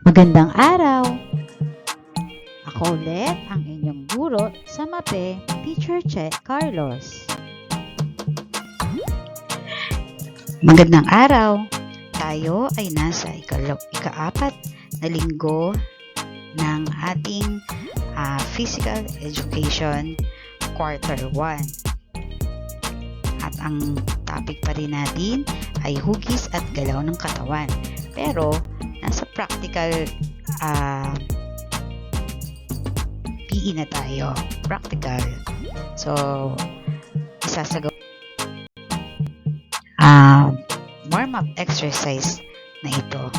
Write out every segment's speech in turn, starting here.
Magandang araw! Ako ulit ang inyong guro sa MAPE, Teacher Che Carlos. Magandang araw! Tayo ay nasa ika-4 na linggo ng ating Physical Education Quarter 1. At ang topic pa rin natin ay hugis at galaw ng katawan. Pero nasa practical PE na tayo. Practical. So, isasagawa warm-up exercise na ito.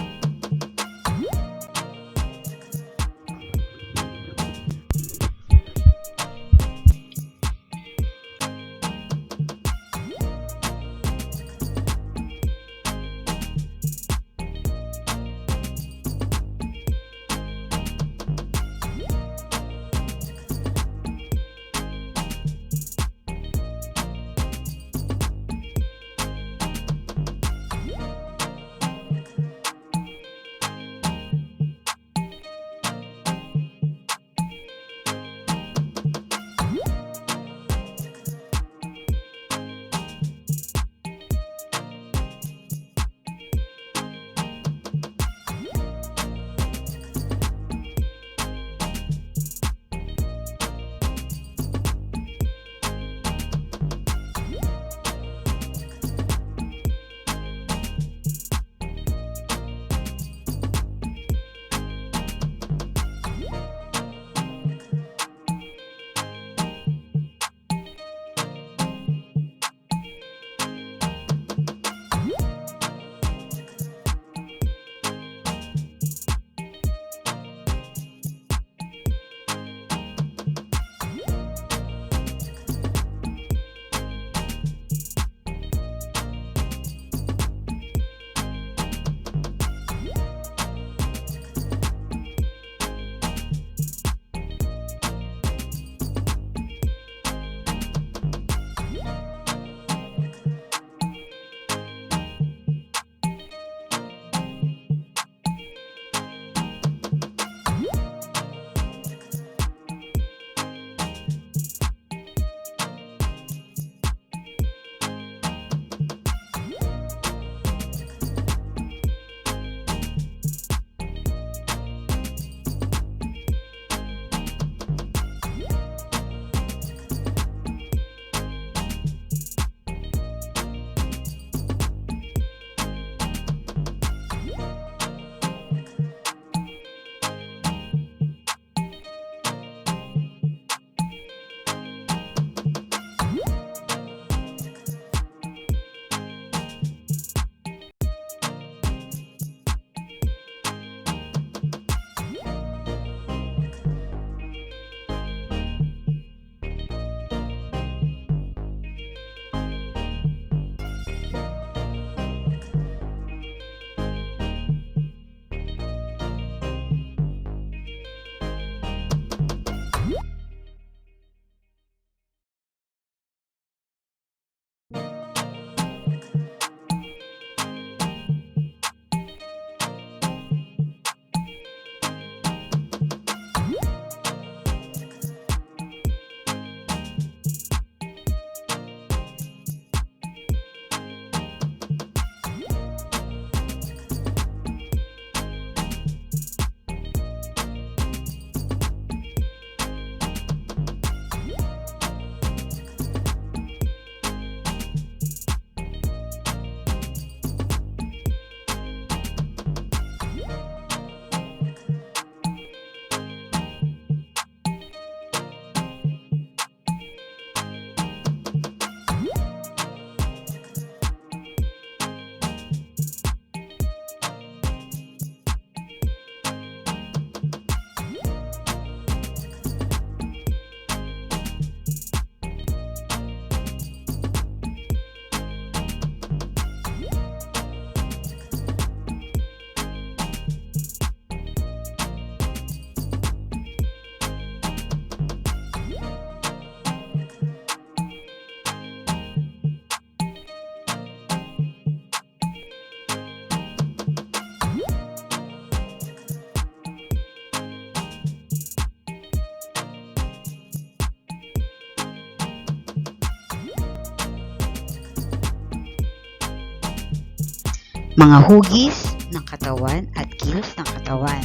mga hugis ng katawan at kilos ng katawan.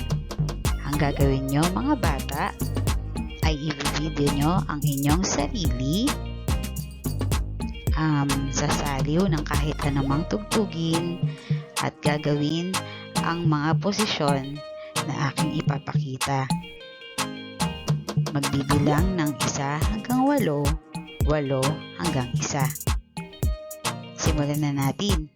Ang gagawin nyo mga bata ay i-video nyo ang inyong sarili, sasaliw ng kahit anumang tugtugin at gagawin ang mga posisyon na aking ipapakita. Magbibilang ng 1 hanggang 8, 8 hanggang 1. Simulan na natin.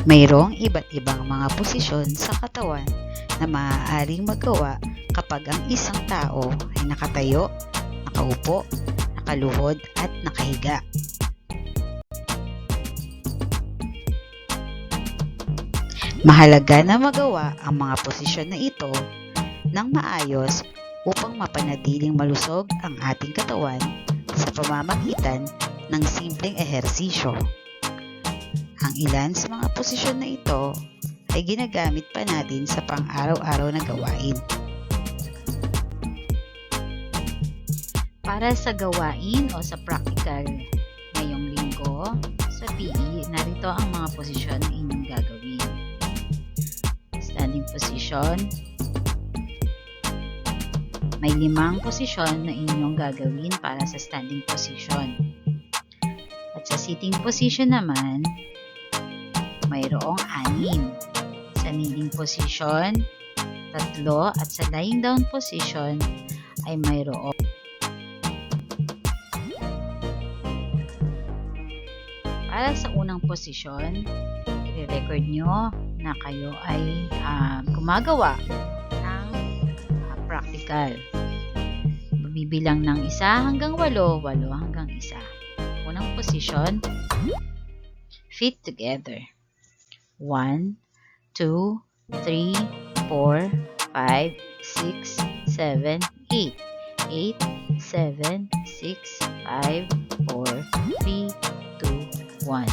Mayroong iba't ibang mga posisyon sa katawan na maaaring magawa kapag ang isang tao ay nakatayo, nakaupo, nakaluhod at nakahiga. Mahalaga na magawa ang mga posisyon na ito ng maayos upang mapanatiling malusog ang ating katawan sa pamamagitan ng simpleng ehersisyo. Ang ilan sa mga posisyon na ito ay ginagamit pa natin sa pang-araw-araw na gawain. Para sa gawain o sa practical ngayong linggo sa PE, narito ang mga posisyon na inyong gagawin. Standing position. May 5 posisyon na inyong gagawin para sa standing position. At sa sitting position naman, mayroong 6. Sa kneeling position, 3 at sa lying down position ay mayroong para sa unang posisyon, i-record nyo na kayo ay gumagawa ng practical. Magbibilang ng 1 hanggang 8, 8 hanggang 1. Unang posisyon, feet together. 1, 2, 3, 4, 5, 6, 7, 8. 8, 7, 6, 5, 4, 3, 2, 1.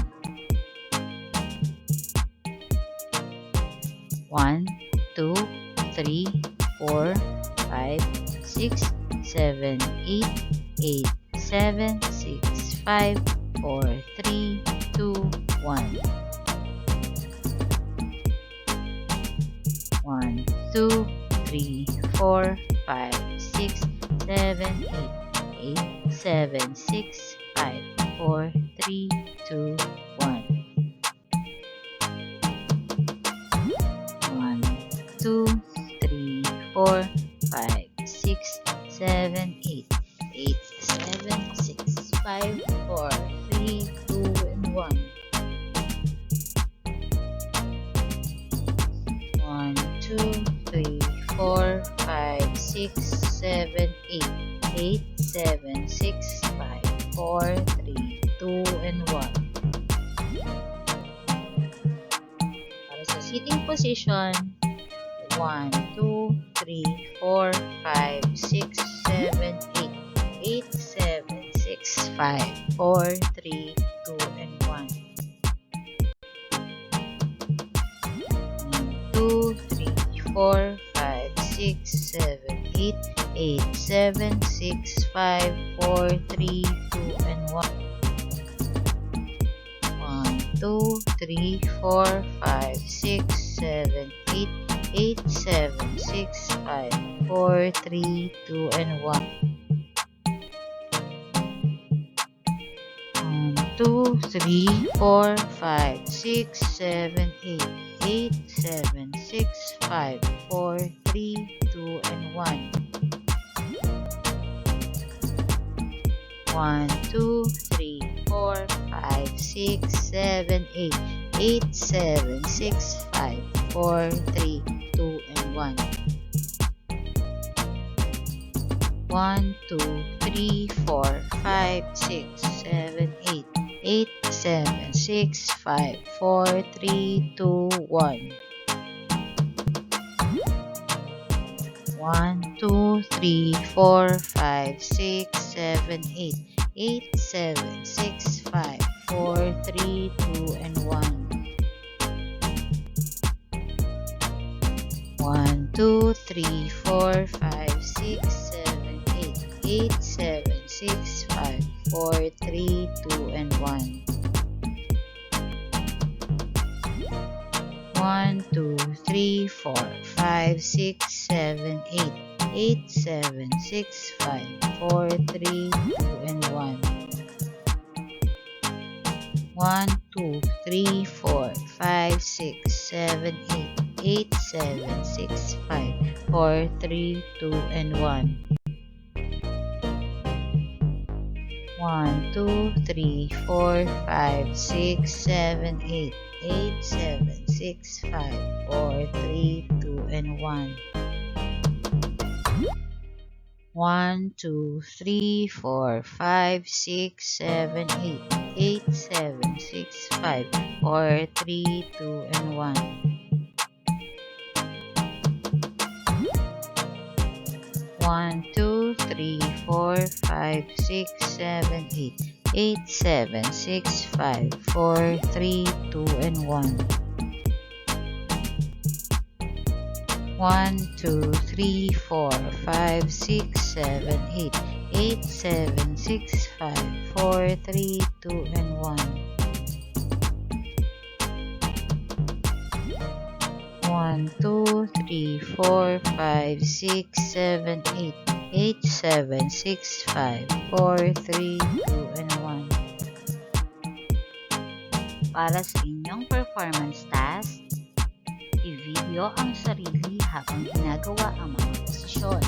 1, 2, 3, 4, 5, 6, 7, 8, 8, 7, 6, 5, 4, 3, 2, 1. 1, 2, 3, 4, 5, 6, 7, 8, 8, 7, 6, 5, 4, 3, 2, 1. 1, 2, 3, 4, 5, 6, 7, 8, 8, 7, 6, 5, 4, 3, 2, and 1. 1, 2, 3, 4, 5, 6, 7, 8, 8, 7, 6, 5, 4, 3, 2, and 1. Para sa sitting position, 1, 2, 3, 4, 5, 6, 7, 8, 8, 7, 6, 5, 4, 3, 2, and 1. 2, 3, 4, 5, 6, 7, 8, 8, 7, 6, 5, 4, 3, 2, and 1. 1, 2, 3, 4, 5, 6, 7, 8, 8, 7, 6, 5, 4, 3, 2, and 1. 1, 2, 3, 4, 5, 6, 7, 8, 8, 7, 6, 5, 4, 3, 2, and 1. 1, 2, 3, 4, 5, 6, 7, 8, 8, 7, 6, 5, 4, 3, 2, and 1. 1, 2, 3, 4, 5, 6, 7, 8, 8, 7, 6, 5, 4, 3, 2, 1. 1, 2, 3, 4, 5, 6, 7, 8, 8, 7, 6, 5, 4, 3, 2, and 1. 1, 2, 3, 4, 5, 6, 7, 8, 8, 7, 6, 5, 4, 3, 2, and 1. 1, 2, 3, 4, 5, 6, 7, 8. 8, 7, 6, 5, 4, 3, 2, and 1. 1, 2, 3, 4, 5, 6, 7, 8. 8, 7, 6, 5, 4, 3, 2, and 1. 1, 2, 3, 4, 5, 6, 7, 8. 8, 7, 6, 5, 4, 3, 2, and 1. 1, 2, 3, 4, 5, 6, 7, 8. 8, 7, 6, 5, 4, 3, 2, and 1. 1, 2, 3, 4, 5, 6, 7, 8. 8, 7, 6, 5, 4, 3, 2, and 1. 1, 2, 3, 4, 5, 6, 7, 8. 8, 7, 6, 5, 4, 3, 2, and 1. 1, 2, 3, 4, 5, 6, 7, 8. 8, 7, 6, 5, 4, 3, 2, and 1. Para sa inyong performance task, i-video ang sarili habang ginagawa ang mga posisyon.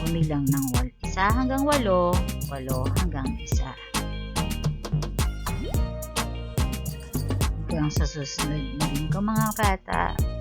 Bumilang ng 1 hanggang 8, 8 hanggang 1. Hanggang sa susunod na linggo mga bata.